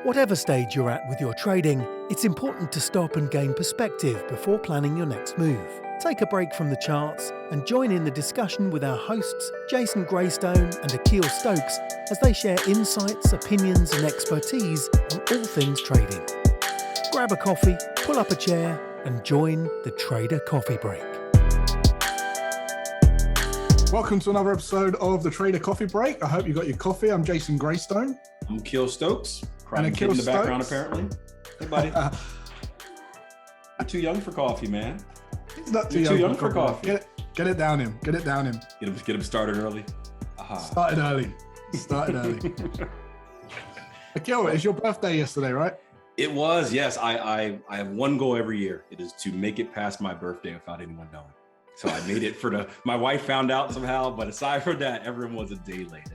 Whatever stage you're at with your trading, it's important to stop and gain perspective before planning your next move. Take a break from the charts and join in the discussion with our hosts, Jason Graystone and Akil Stokes, as they share insights, opinions, and expertise on all things trading. Grab a coffee, pull up a chair, and join the Trader Coffee Break. Welcome to another episode of the Trader Coffee Break. I hope you got your coffee. I'm Jason Graystone. I'm Akil Stokes. And Akil in the Stokes. background, apparently. Hey, buddy. You're too young for coffee, man. He's not too You're young for coffee. Get it down him. Get it down him. Get him started early. Aha. Started early. Akil, it's your birthday yesterday, right? It was, yes. I have one goal every year. It is to make it past my birthday without anyone knowing. So I made it my wife found out somehow, but aside from that, everyone was a day late.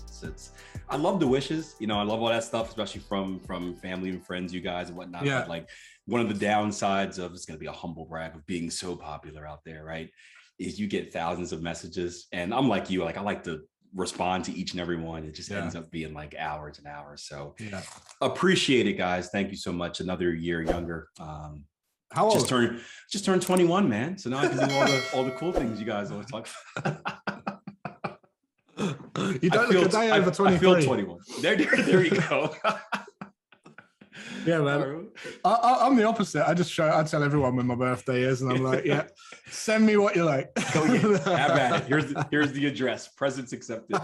I love the wishes, I love all that stuff, especially from family and friends, you guys and whatnot. Yeah. But like one of the downsides of, it's going to be a humble brag of being so popular out there, right? Is you get thousands of messages, and I'm like you, I like to respond to each and every one. It just ends up being like hours and hours. So appreciate it, guys. Thank you so much. Another year younger. How old? Just turned 21, man. So now I can do all the cool things you guys always talk about. You don't look a day over 23. I feel 21. There you go. Yeah, man. I'm the opposite. I tell everyone when my birthday is, and I'm like, yeah, send me what you like. Have at it. Here's the address. Presents accepted.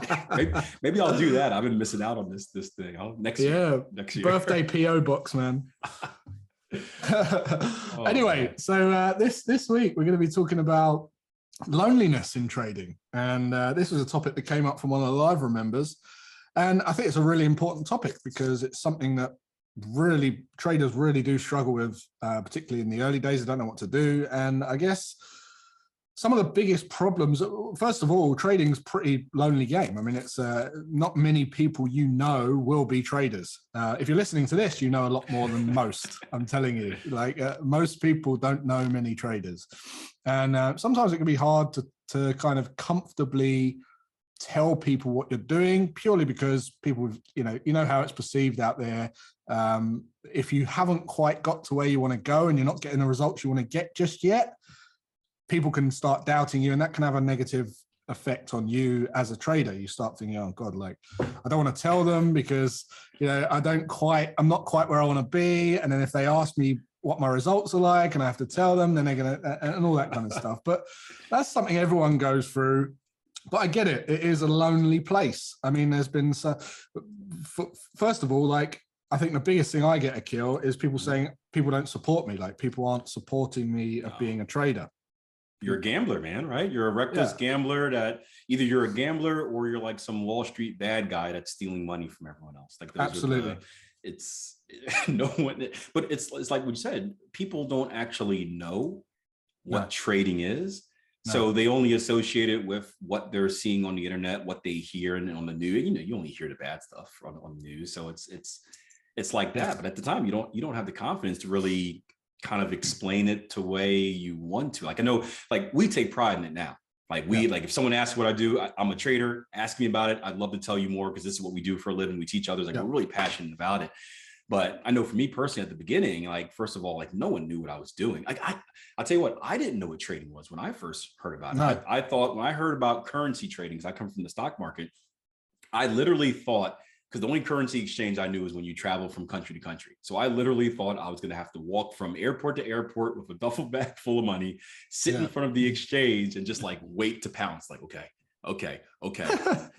Maybe I'll do that. I've been missing out on this thing. Next year. Birthday PO box, man. Anyway, so this week we're going to be talking about loneliness in trading, and this was a topic that came up from one of the live members, and I think it's a really important topic because it's something that traders really do struggle with, particularly in the early days. They don't know what to do, and I guess some of the biggest problems, first of all, trading's pretty lonely game. I mean, it's not many people will be traders. If you're listening to this, you know a lot more than most. I'm telling you, most people don't know many traders. And sometimes it can be hard to kind of comfortably tell people what you're doing, purely because people, you know how it's perceived out there. If you haven't quite got to where you want to go and you're not getting the results you want to get just yet, people can start doubting you, and that can have a negative effect on you as a trader. You start thinking, oh God, I don't want to tell them because, I'm not quite where I want to be. And then if they ask me what my results are like and I have to tell them, then they're going to, and all that kind of stuff. But that's something everyone goes through. But I get it. It is a lonely place. I mean, there's been, first of all, I think the biggest thing I get, Akil, is people saying people don't support me. People aren't supporting me of being a trader. You're a gambler, man, right? You're a reckless gambler that either you're a gambler or you're like some Wall Street bad guy that's stealing money from everyone else. Absolutely. It's no one, but it's like what you said, people don't actually know what trading is. No. So they only associate it with what they're seeing on the internet, what they hear and on the news. You only hear the bad stuff on the news. So it's like that. But at the time, you don't have the confidence to really kind of explain it to way you want to. I know, we take pride in it now. If someone asks what I do, I'm a trader, ask me about it. I'd love to tell you more because this is what we do for a living. We teach others. We're really passionate about it. But I know for me personally at the beginning, first of all, no one knew what I was doing. I'll tell you what, I didn't know what trading was when I first heard about it. I thought when I heard about currency trading, because I come from the stock market, I literally thought, because the only currency exchange I knew was when you travel from country to country. So I literally thought I was going to have to walk from airport to airport with a duffel bag full of money, sit in front of the exchange and just wait to pounce. Okay.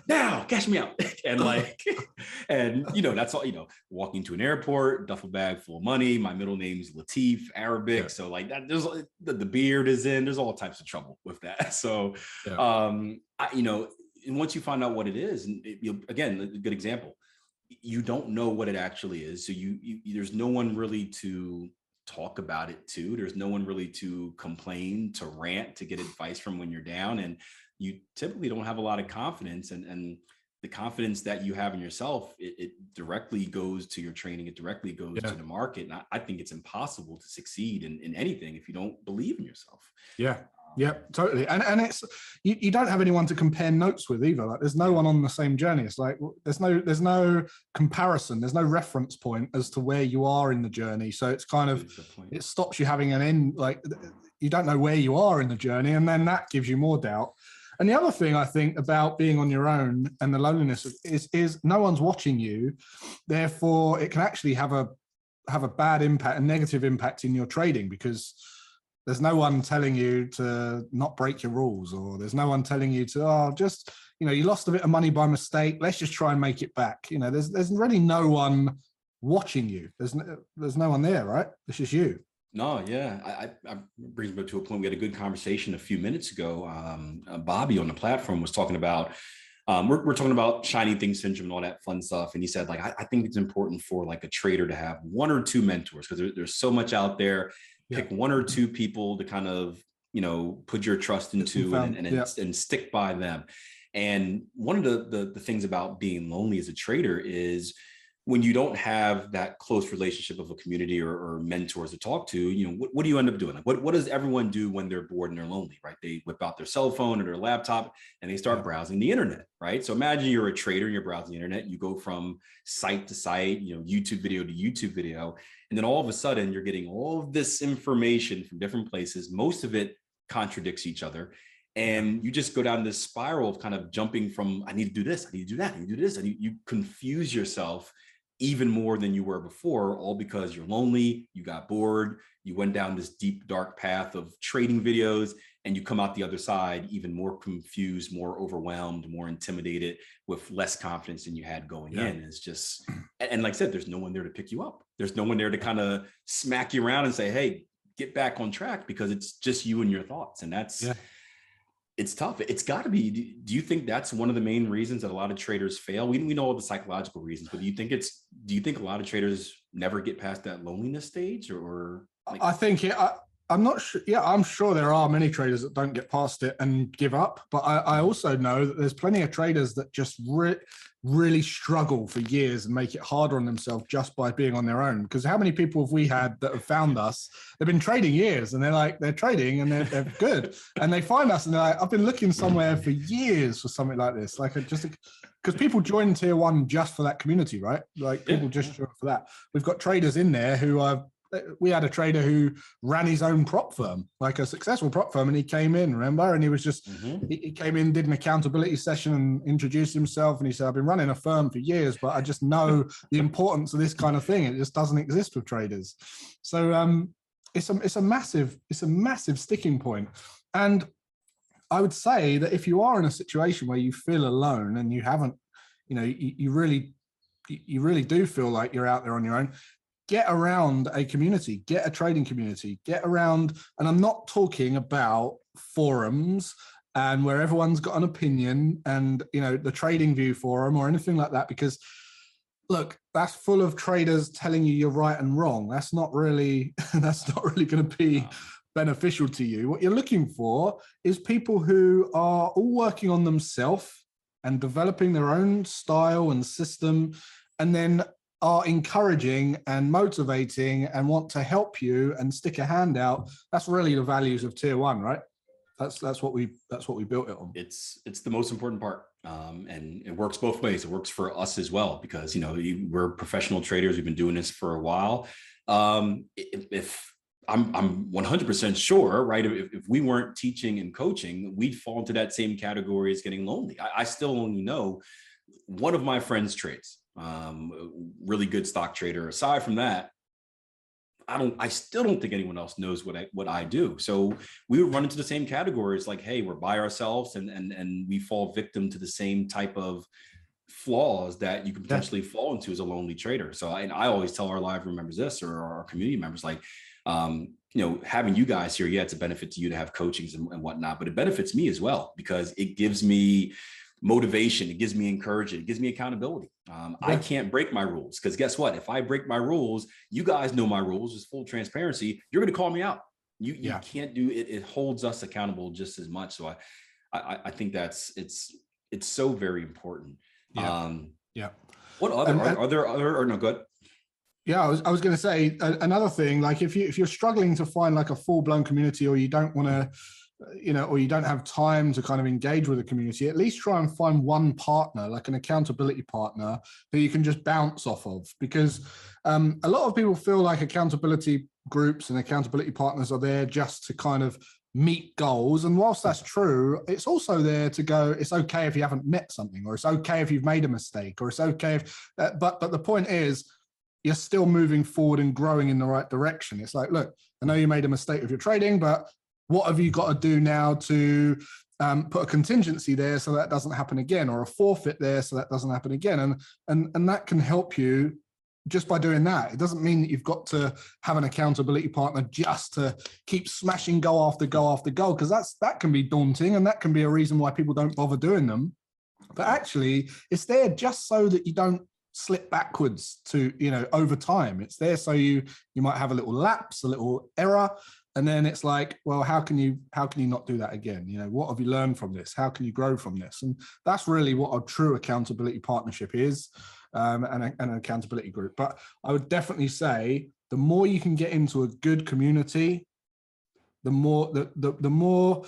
Now cash me out. And that's all, walking to an airport, duffel bag full of money. My middle name's Latif, Arabic. Yeah. So that there's the beard is in, there's all types of trouble with that. So, and once you find out what it is, and again, a good example, you don't know what it actually is. So there's no one really to talk about it to. There's no one really to complain, to rant, to get advice from when you're down. And you typically don't have a lot of confidence. And the confidence that you have in yourself, it directly goes to your training. It directly goes to the market. And I think it's impossible to succeed in anything if you don't believe in yourself. Yeah. Yep, totally. And it's you don't have anyone to compare notes with either. Like there's no one on the same journey. It's like there's no comparison, there's no reference point as to where you are in the journey. So it's kind of it stops you having an end, like you don't know where you are in the journey, and then that gives you more doubt. And the other thing I think about being on your own and the loneliness is no one's watching you. Therefore, it can actually have a bad impact, a negative impact in your trading, because there's no one telling you to not break your rules, or there's no one telling you to, just, you lost a bit of money by mistake, let's just try and make it back. There's really no one watching you. There's no one there, right? It's just you. No, yeah. I brings me to a point. We had a good conversation a few minutes ago. Bobby on the platform was talking about, we're talking about shiny thing syndrome and all that fun stuff. And he said, like, I think it's important for like a trader to have one or two mentors, because there's so much out there. Pick one or two people to kind of, put your trust into and stick by them. And one of the things about being lonely as a trader is when you don't have that close relationship of a community or mentors to talk to, what do you end up doing? Like, what does everyone do when they're bored and they're lonely, right? They whip out their cell phone or their laptop and they start browsing the internet, right? So imagine you're a trader and you're browsing the internet. You go from site to site, YouTube video to YouTube video. And then all of a sudden you're getting all of this information from different places. Most of it contradicts each other. And you just go down this spiral of kind of jumping from, I need to do this, I need to do that, I need to do this. And you confuse yourself even more than you were before, all because you're lonely, you got bored, you went down this deep, dark path of trading videos, and you come out the other side even more confused, more overwhelmed, more intimidated, with less confidence than you had going in. It's just, and like I said, there's no one there to pick you up. There's no one there to kind of smack you around and say, hey, get back on track, because it's just you and your thoughts. And that's, it's tough. It's got to be. Do you think that's one of the main reasons that a lot of traders fail? We know all the psychological reasons, but do you think a lot of traders never get past that loneliness stage, or like, I think I'm not sure. Yeah, I'm sure there are many traders that don't get past it and give up. But I also know that there's plenty of traders that just really struggle for years and make it harder on themselves just by being on their own. Because how many people have we had that have found us? They've been trading years and they're trading and they're good. And they find us and they're like, I've been looking somewhere for years for something like this. Like because people join tier one just for that community, right? Like people just join for that. We've got traders in there who are, we had a trader who ran his own prop firm, like a successful prop firm, and he came in, remember? And he was just, he came in, did an accountability session and introduced himself. And he said, I've been running a firm for years, but I just know the importance of this kind of thing. It just doesn't exist with traders. So it's a massive sticking point. And I would say that if you are in a situation where you feel alone and you haven't, you really do feel like you're out there on your own, get around a community, get a trading community, get around, and I'm not talking about forums and where everyone's got an opinion and, the Trading View forum or anything like that, because look, that's full of traders telling you you're right and wrong. That's not really going to be beneficial to you. What you're looking for is people who are all working on themselves and developing their own style and system, and then are encouraging and motivating and want to help you and stick a hand out. That's really the values of tier one, right? That's what we built it on. It's the most important part. And it works both ways. It works for us as well, because, we're professional traders. We've been doing this for a while. If I'm 100% sure, right? If we weren't teaching and coaching, we'd fall into that same category as getting lonely. I still only know one of my friends trades. Really good stock trader. Aside from that, I still don't think anyone else knows what I do. So we would run into the same categories, like, hey, we're by ourselves and we fall victim to the same type of flaws that you can potentially fall into as a lonely trader. So I always tell our live room members this, or our community members, like, having you guys here, it's a benefit to you to have coachings and whatnot, but it benefits me as well, because it gives me motivation, it gives me encouragement, it gives me accountability. I can't break my rules, because guess what? If I break my rules, you guys know my rules, with full transparency, you're going to call me out. You can't do it. It holds us accountable just as much. So I think it's so very important. What other are there other, or no, good? Yeah, I was going to say another thing, like if you're struggling to find like a full-blown community, or you don't want to or you don't have time to kind of engage with the community, at least try and find one partner, like an accountability partner, who you can just bounce off of. Because a lot of people feel like accountability groups and accountability partners are there just to kind of meet goals. And whilst that's true, it's also there to go, it's okay if you haven't met something, or it's okay if you've made a mistake, or it's okay if, but the point is, you're still moving forward and growing in the right direction. It's like, look, I know you made a mistake with your trading, but what have you got to do now to put a contingency there so that doesn't happen again, or a forfeit there so that doesn't happen again? And that can help you just by doing that. It doesn't mean that you've got to have an accountability partner just to keep smashing goal after goal after goal, because that can be daunting, and that can be a reason why people don't bother doing them. But actually, it's there just so that you don't slip backwards to, over time. It's there so you might have a little lapse, a little error, and then it's like, well, how can you not do that again? What have you learned from this? How can you grow from this? And that's really what a true accountability partnership is, and an accountability group. But I would definitely say the more you can get into a good community, the more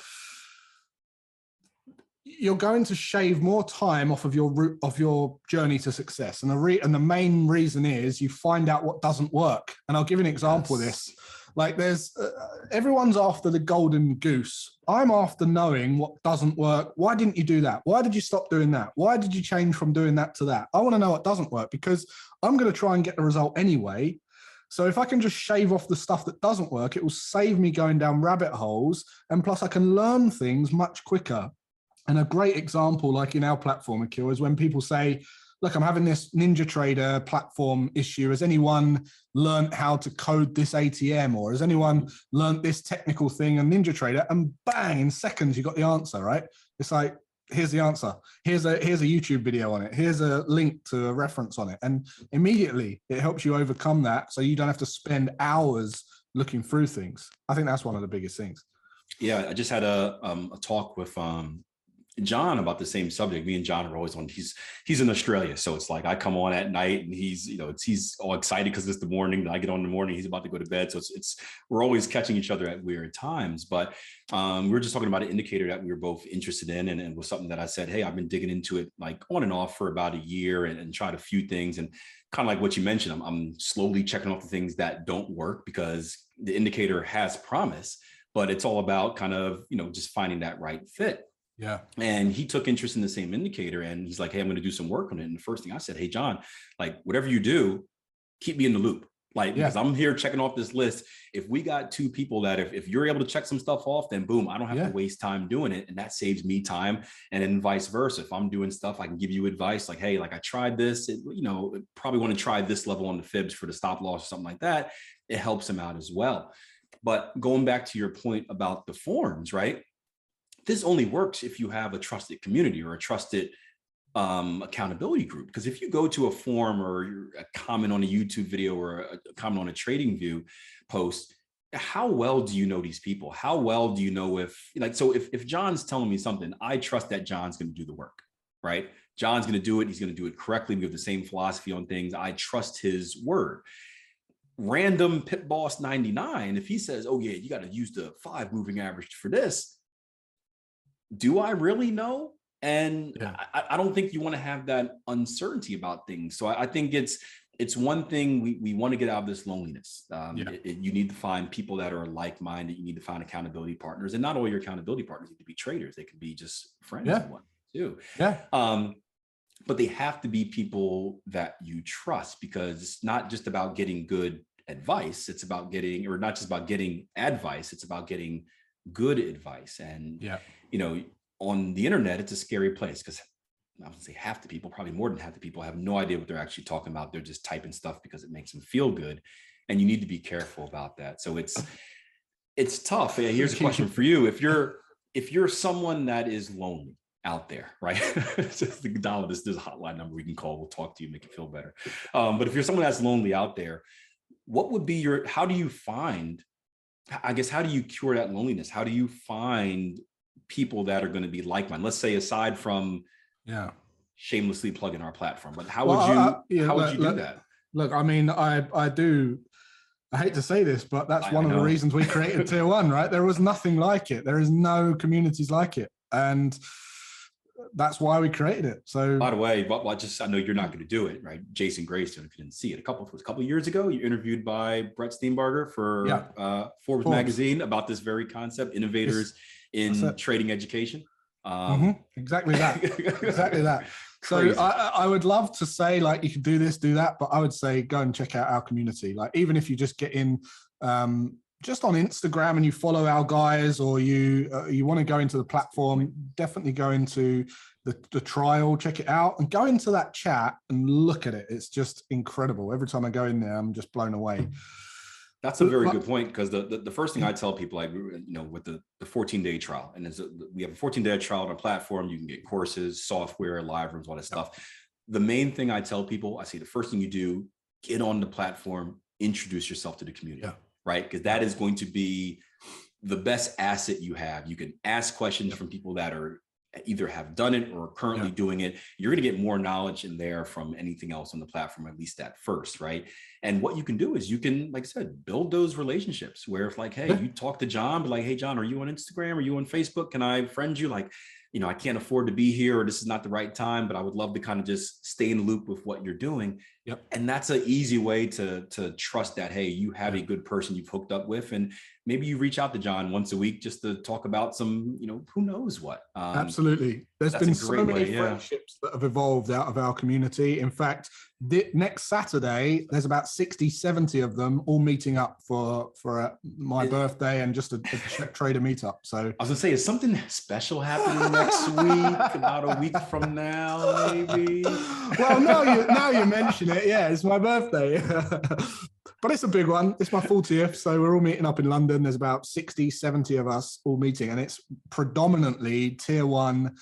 you're going to shave more time off of your journey to success. And the main reason is you find out what doesn't work. And I'll give you an example of this. Like, there's everyone's after the golden goose. I'm after knowing what doesn't work. Why didn't you do that? Why did you stop doing that? Why did you change from doing that to that? I want to know what doesn't work, because I'm going to try and get the result anyway. So if I can just shave off the stuff that doesn't work, it will save me going down rabbit holes. And plus I can learn things much quicker. And a great example, like in our platform, Akil, is when people say, look, I'm having this NinjaTrader platform issue. Has anyone learned how to code this ATM? Or has anyone learned this technical thing on NinjaTrader? And bang, in seconds, you got the answer, right? It's like, here's the answer. Here's a YouTube video on it. Here's a link to a reference on it. And immediately it helps you overcome that, so you don't have to spend hours looking through things. I think that's one of the biggest things. Yeah, I just had a talk with John about the same subject. Me and John are always on. He's in Australia, so it's like I come on at night, and he's all excited because it's the morning. I get on in the morning. He's about to go to bed, so we're always catching each other at weird times. But we were just talking about an indicator that we were both interested in, and was something that I said, hey, I've been digging into it like on and off for about a year, and tried a few things, and kind of like what you mentioned, I'm slowly checking off the things that don't work, because the indicator has promise, but it's all about kind of just finding that right fit. Yeah. And he took interest in the same indicator, and he's like, hey, I'm going to do some work on it. And the first thing I said, hey, John, like, whatever you do, keep me in the loop. Like, because I'm here checking off this list. If we got two people that if you're able to check some stuff off, then boom, I don't have to waste time doing it. And that saves me time. And then vice versa. If I'm doing stuff, I can give you advice like, hey, like, I tried this, probably want to try this level on the fibs for the stop loss or something like that. It helps him out as well. But going back to your point about the forums, right? This only works if you have a trusted community or a trusted accountability group. Because if you go to a forum or a comment on a YouTube video or a comment on a trading view post, how well do you know these people? How well do you know if John's telling me something, I trust that John's going to do the work, right? John's going to do it. He's going to do it correctly. We have the same philosophy on things. I trust his word. Random Pit Boss 99, if he says, oh yeah, you got to use the 5 moving average for this, do I really know? And I don't think you want to have that uncertainty about things. So I think it's one thing we want to get out of this loneliness. You need to find people that are like-minded. You need to find accountability partners, and not all your accountability partners need to be traders. They can be just friends and whatnot too. But they have to be people that you trust, because it's not just about getting good advice. It's about getting, or not just about getting advice. It's about getting good advice. And on the internet, it's a scary place, because I would say half the people, probably more than half the people, have no idea what they're actually talking about. They're just typing stuff because it makes them feel good, and you need to be careful about that. So it's tough. Here's a question for you: if you're someone that is lonely out there, right? Just the dollar, this is a hotline number we can call. We'll talk to you, make you feel better. But if you're someone that's lonely out there, what would be how do you cure that loneliness? How do you find people that are going to be like-minded? Let's say, aside from shamelessly plugging our platform, but how would you do that? Look, I mean, I do I hate to say this, but that's I one of the know. reasons we created Tier 1, right? There was nothing like it. There is no communities like it. And that's why we created it. So, by the way, but I know you're not going to do it, right? Jason Graystone, if you didn't see it, a couple of years ago, you interviewed by Brett Steenbarger for Forbes magazine about this very concept, innovators in trading education. Exactly that. Exactly that. So I would love to say, like, you can do this, do that, but I would say go and check out our community. Like, even if you just get in just on Instagram and you follow our guys, or you want to go into the platform, definitely go into the trial, check it out, and go into that chat and look at it. It's just incredible. Every time I go in there, I'm just blown away. That's a very good point, because the first thing I tell people, like, with the 14-day trial, and we have a 14-day trial on our platform. You can get courses, software, live rooms, all that stuff. The main thing I tell people, I say the first thing you do, get on the platform, introduce yourself to the community, right? Because that is going to be the best asset you have. You can ask questions from people that are either have done it or are currently doing it. You're going to get more knowledge in there from anything else on the platform, at least at first, right? And what you can do is you can, like I said, build those relationships where if, like, hey, you talk to John, but like, hey, John, are you on Instagram? Are you on Facebook? Can I friend you? Like, I can't afford to be here, or this is not the right time, but I would love to kind of just stay in the loop with what you're doing. And that's an easy way to trust that, hey, you have a good person you've hooked up with, and maybe you reach out to John once a week just to talk about some, who knows what. Absolutely. There's been so many friendships that have evolved out of our community. In fact, next Saturday, there's about 60, 70 of them all meeting up for my birthday and just a trader meetup. So I was gonna say, is something special happening next week, about a week from now, maybe? Well, now you mention it. Yeah, it's my birthday. But it's a big one. It's my 40th. So we're all meeting up in London. There's about 60, 70 of us all meeting. And it's predominantly Tier 1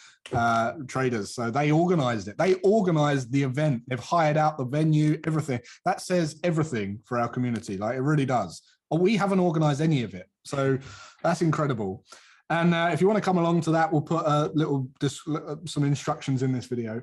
traders. So they organized it. They organized the event. They've hired out the venue, everything. That says everything for our community. Like, it really does. We haven't organized any of it. So that's incredible. And if you want to come along to that, we'll put some instructions in this video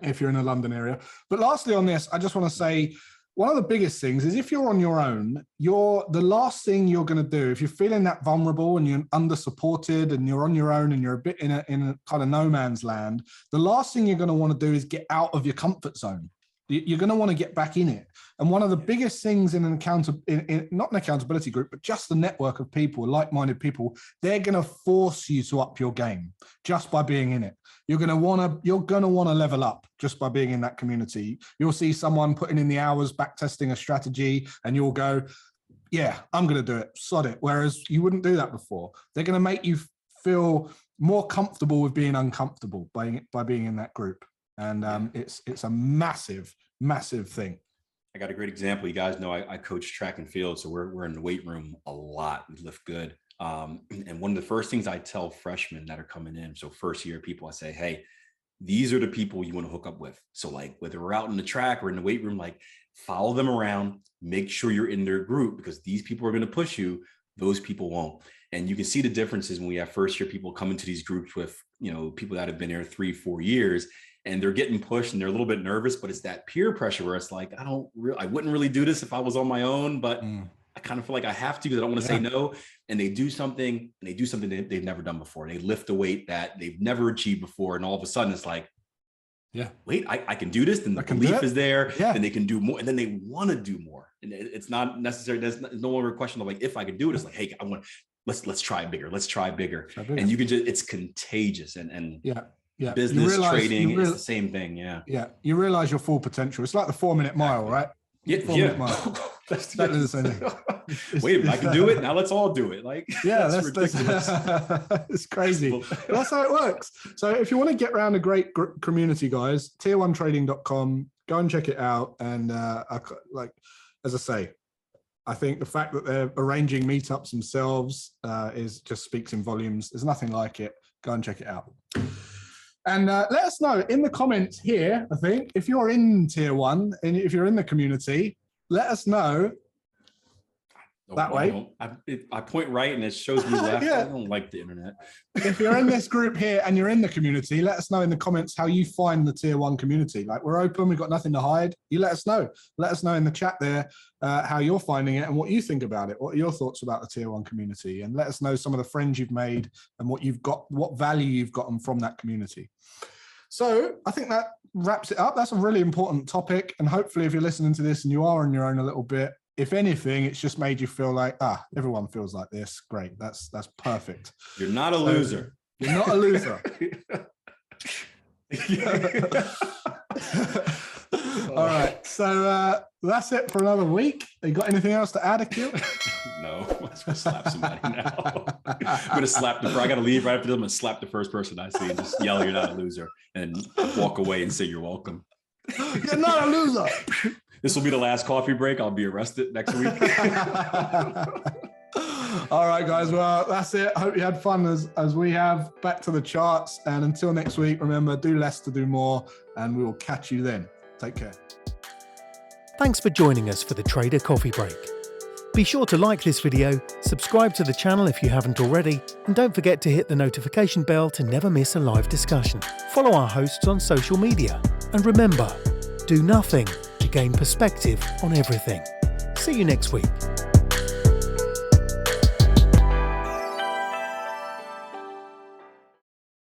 if you're in the London area. But lastly on this, I just want to say, one of the biggest things is, if you're on your own, the last thing you're going to do, if you're feeling that vulnerable and you're under supported and you're on your own and you're a bit in a kind of no man's land, the last thing you're going to want to do is get out of your comfort zone. You're going to want to get back in it. And one of the biggest things in not an accountability group, but just the network of people, like-minded people, they're going to force you to up your game just by being in it. You're going to want to level up just by being in that community. You'll see someone putting in the hours, back testing a strategy, and you'll go, yeah, I'm going to do it, sod it. Whereas you wouldn't do that before. They're going to make you feel more comfortable with being uncomfortable by being in that group. And it's a massive, massive thing. I got a great example. You guys know I coach track and field, so we're in the weight room a lot. We lift good. And one of the first things I tell freshmen that are coming in, so first year people, I say, hey, these are the people you want to hook up with. So, like, whether we're out in the track or in the weight room, like, follow them around, make sure you're in their group, because these people are going to push you. Those people won't. And you can see the differences when we have first year people come into these groups with, people that have been there 3-4 years, and they're getting pushed and they're a little bit nervous, but it's that peer pressure where it's like, I wouldn't really do this if I was on my own, but I kind of feel like I have to, because I don't want to say no. And they do something they've never done before. They lift a weight that they've never achieved before. And all of a sudden it's like, wait, I can do this. And the belief is there, and they can do more. And then they want to do more. And it's not necessary. There's no longer a question of like, if I could do it, it's like, hey, let's try bigger. Let's try bigger. And you can it's contagious. And business, trading, it's the same thing. You realize your full potential. It's like the 4-minute mile, right? That's the same thing. Wait a minute, I can do it. Now let's all do it. Like, that's ridiculous. It's crazy. But that's how it works. So if you want to get around a great community, guys, tier1trading.com, go and check it out. And as I say, I think the fact that they're arranging meetups themselves just speaks in volumes. There's nothing like it. Go and check it out. And let us know in the comments here, I think, if you're in Tier 1 and if you're in the community, let us know that way. I point right and it shows me left. Yeah. I don't like the internet. If you're in this group here and you're in the community, let us know in the comments how you find the tier 1 community. Like, we're open, we've got nothing to hide. You let us know. Let us know in the chat there how you're finding it and what you think about it. What are your thoughts about the tier 1 community? And let us know some of the friends you've made and what you've got, what value you've gotten from that community. So I think that wraps it up. That's a really important topic. And hopefully if you're listening to this and you are on your own a little bit, if anything, it's just made you feel like, everyone feels like this. Great. That's perfect. You're not a loser. You're not a loser. All right. So that's it for another week. You got anything else to add, Akil? No. I'm going to slap somebody now. I'm going to slap I got to leave right after this. I'm going to slap the first person I see and just yell, "You're not a loser," and walk away and say, "You're welcome." You're not a loser. This will be the last coffee break. I'll be arrested next week. All right, guys. Well, that's it. Hope you had fun as we have. Back to the charts. And until next week, remember, do less to do more. And we will catch you then. Take care. Thanks for joining us for the Trader Coffee Break. Be sure to like this video, subscribe to the channel if you haven't already, and don't forget to hit the notification bell to never miss a live discussion. Follow our hosts on social media. And remember, do nothing to gain perspective on everything. See you next week.